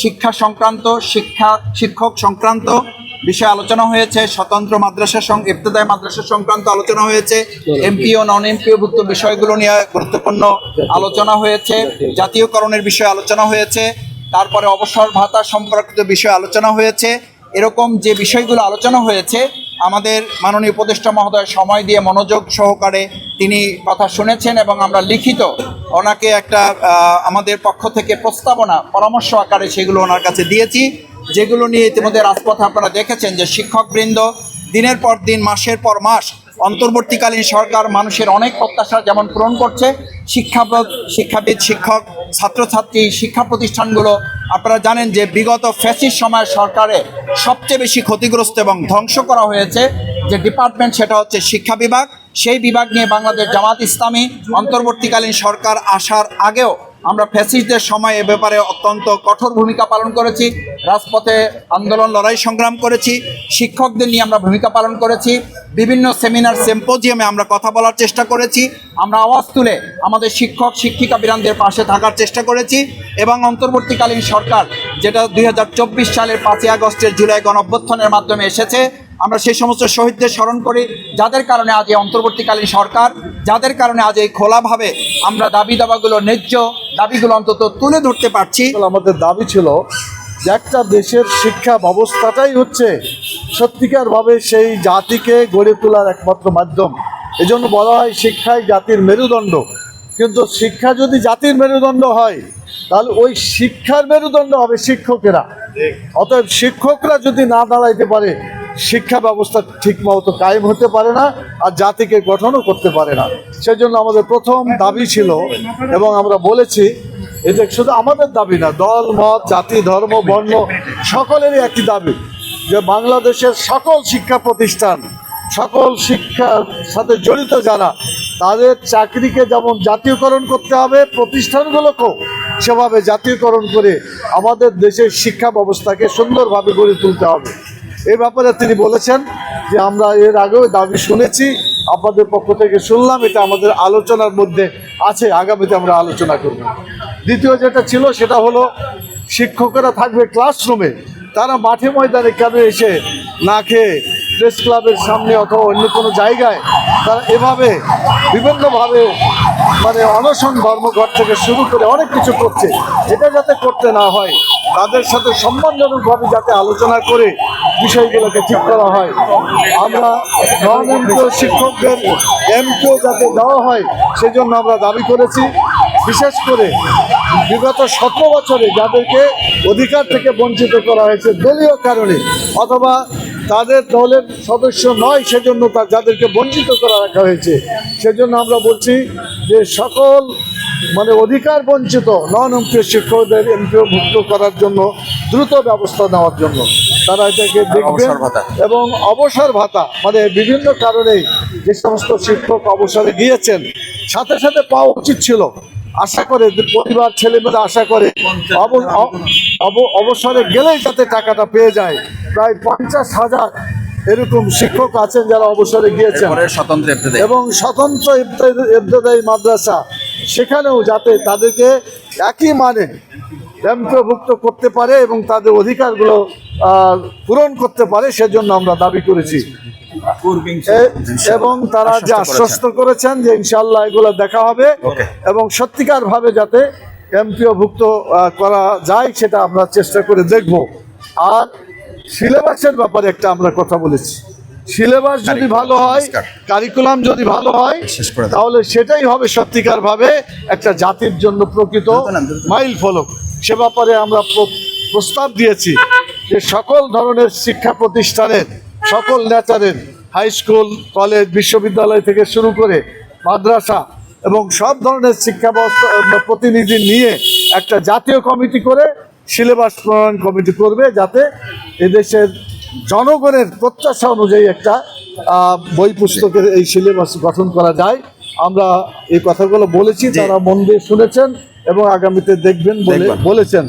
শিক্ষা সংক্রান্ত শিক্ষক সংক্রান্ত বিষয়ে আলোচনা হয়েছে, স্বতন্ত্র মাদ্রাসা ইবতেদায়ী মাদ্রাসা সংক্রান্ত আলোচনা হয়েছে, এমপি ও নন এমপিওভুক্ত বিষয়গুলো নিয়ে গুরুত্বপূর্ণ আলোচনা হয়েছে, জাতীয়করণের বিষয়ে আলোচনা হয়েছে, তারপরে অবসর ভাতা সম্পর্কিত বিষয়ে আলোচনা হয়েছে। এরকম যে বিষয়গুলো আলোচনা হয়েছে, আমাদের মাননীয় উপদেষ্টা মহোদয় সময় দিয়ে মনোযোগ সহকারে তিনি কথা শুনেছেন এবং আমরা লিখিত ওনাকে একটা আমাদের পক্ষ থেকে প্রস্তাবনা পরামর্শ আকারে সেগুলো ওনার কাছে দিয়েছি, যেগুলো নিয়ে ইতিমধ্যে রাজপথে আপনারা দেখেছেন যে শিক্ষকবৃন্দ দিনের পর দিন, মাসের পর মাস অন্তর্বর্তীকালীন সরকার মানুষের অনেক প্রত্যাশা যেমন পূরণ করছে, শিক্ষাবিদ, শিক্ষক, ছাত্রছাত্রী, শিক্ষা প্রতিষ্ঠানগুলো আপনারা জানেন যে বিগত ফ্যাসিস্ট সময়ের সরকারে সবচেয়ে বেশি ক্ষতিগ্রস্ত এবং ধ্বংস করা হয়েছে যে ডিপার্টমেন্ট, সেটা হচ্ছে শিক্ষা বিভাগ। সেই বিভাগ নিয়ে বাংলাদেশ জামাত ইসলামী অন্তর্বর্তীকালীন সরকার আসার আগেও আমরা ফ্যাসিস্টদের সময় এ ব্যাপারে অত্যন্ত কঠোর ভূমিকা পালন করেছি, রাজপথে আন্দোলন, লড়াই, সংগ্রাম করেছি, শিক্ষকদের নিয়ে আমরা ভূমিকা পালন করেছি, বিভিন্ন সেমিনার, সিম্পোজিয়ামে আমরা কথা বলার চেষ্টা করেছি, আমরা আওয়াজ তুলে আমাদের শিক্ষক শিক্ষিকা বীরানদের পাশে থাকার চেষ্টা করেছি। এবং অন্তর্বর্তীকালীন সরকার যেটা 2024 সালের 5ই আগস্টের জুলাই গণঅভ্যুত্থানের মাধ্যমে এসেছে, আমরা সেই সমস্ত শহীদদের স্মরণ করি যাদের কারণে আজ এই অন্তর্বর্তীকালীন সরকার, যাদের কারণে আজ এই খোলাভাবে আমরা দাবিগুলো, ন্যায্য দাবিগুলো অন্তত তুলে ধরতে পারছি। আমাদের দাবি ছিল যে একটা দেশের শিক্ষা ব্যবস্থাটাই হচ্ছে সত্যিকারভাবে সেই জাতিকে গড়ে তোলার একমাত্র মাধ্যম। এজন্য বলা হয় শিক্ষাই জাতির মেরুদণ্ড। কিন্তু শিক্ষা যদি জাতির মেরুদণ্ড হয় তাহলে ওই শিক্ষার মেরুদণ্ড হবে শিক্ষকেরা। অতএব শিক্ষকরা যদি না দাঁড়াইতে পারে, শিক্ষা ব্যবস্থা ঠিকমতো কায়েম হতে পারে না, আর জাতিকে গঠনও করতে পারে না। সেজন্য আমাদের প্রথম দাবি ছিল, এবং আমরা বলেছি, এটা শুধু আমাদের দাবি না, দল, মত, জাতি, ধর্ম, বর্ণ সকলেরই একই দাবি যে বাংলাদেশের সকল শিক্ষা প্রতিষ্ঠান, সকল শিক্ষার সাথে জড়িত যারা, তাদের চাকরিকে যেমন জাতীয়করণ করতে হবে, প্রতিষ্ঠানগুলোকেও সেভাবে জাতীয়করণ করে আমাদের দেশের শিক্ষা ব্যবস্থাকে সুন্দরভাবে গড়ে তুলতে হবে। এই ব্যাপারে তিনি বলেছেন যে আমরা এর আগেও দাবি শুনেছি, আপনাদের পক্ষ থেকে শুনলাম, এটা আমাদের আলোচনার মধ্যে আছে, আগামীতে আমরা আলোচনা করব। দ্বিতীয় যেটা ছিল সেটা হলো শিক্ষকেরা থাকবে ক্লাসরুমে, তারা মাঠে ময়দানে কেন এসে না খেয়ে প্রেস ক্লাবের সামনে অথবা অন্য কোনো জায়গায় তারা এভাবে বিভিন্নভাবে অনশন ধর্মঘট থেকে শুরু করে অনেক কিছু করছে, এটা যাতে করতে না হয়, তাদের সাথে সম্মানজনকভাবে যাতে আলোচনা করে বিষয়গুলোকে ঠিক করা হয়। আমরা নন এমপিও শিক্ষকদের এমপিও যাতে দেওয়া হয় সেজন্য আমরা দাবি করেছি। বিশেষ করে বিগত 17 বছরে যাদেরকে অধিকার থেকে বঞ্চিত করা হয়েছে দলীয় কারণে, অথবা তাদের দলের সদস্য নয় সেজন্য যাদেরকে বঞ্চিত করা রাখা হয়েছে, সেজন্য আমরা বলছি যে সকল অধিকার বঞ্চিত নন এমপিও শিক্ষকদের এমপিও মুক্ত করার জন্য দ্রুত ব্যবস্থা নেওয়ার জন্য তারা এটাকে দেখবেন। এবং অবসর ভাতা বিভিন্ন কারণে যে সমস্ত শিক্ষক অবসরে গিয়েছেন, সাথে সাথে পাওয়া উচিত ছিল, আশা করে পরিবার, ছেলেমেয়েরা আশা করে অবসরে গেলেই যাতে টাকাটা পেয়ে যায়। প্রায় 50,000 এরকম শিক্ষক আছেন যারা অবসরে গিয়েছেন, এবং স্বতন্ত্র ইবতেদায়ী মাদ্রাসা, সেখানেও যাতে তাদেরকে একই মানে এমপিওভুক্ত করতে পারে এবং তাদের অধিকারগুলো পূরণ করতে পারে, সেজন্য আমরা দাবি করেছি। এবং তারা যে আশ্বস্ত করেছেন যে ইনশাআল্লাহ এগুলো দেখা হবে এবং সত্যিকার ভাবে যাতে এমপিওভুক্ত করা যায় সেটা আমরা চেষ্টা করে দেখব। আর সিলেবাসের ব্যাপারে একটা আমরা কথা বলেছি, সিলেবাস যদি ভালো হয়, কারিকুলাম যদি ভালো হয়, তাহলে সেটাই হবে সত্যিকার ভাবে একটা জাতির জন্য প্রকৃত মাইল ফলক। সে ব্যাপারে আমরা প্রস্তাব দিয়েছি যে সকল ধরনের শিক্ষা প্রতিষ্ঠানের, সকল নেচারের, হাই স্কুল, কলেজ, বিশ্ববিদ্যালয় থেকে শুরু করে মাদ্রাসা এবং সব ধরনের শিক্ষা ব্যবস্থা প্রতিনিধি নিয়ে একটা জাতীয় কমিটি করে সিলেবাস প্রণয়ন কমিটি করবে, যাতে এদেশের জনগণের প্রত্যাশা অনুযায়ী একটা বই পুস্তকের এই সিলেবাস গঠন করা যায়। আমরা এই কথাগুলো বলেছি, তারা মন দিয়ে শুনেছেন এবং আগামীতে দেখবেন বলেছেন।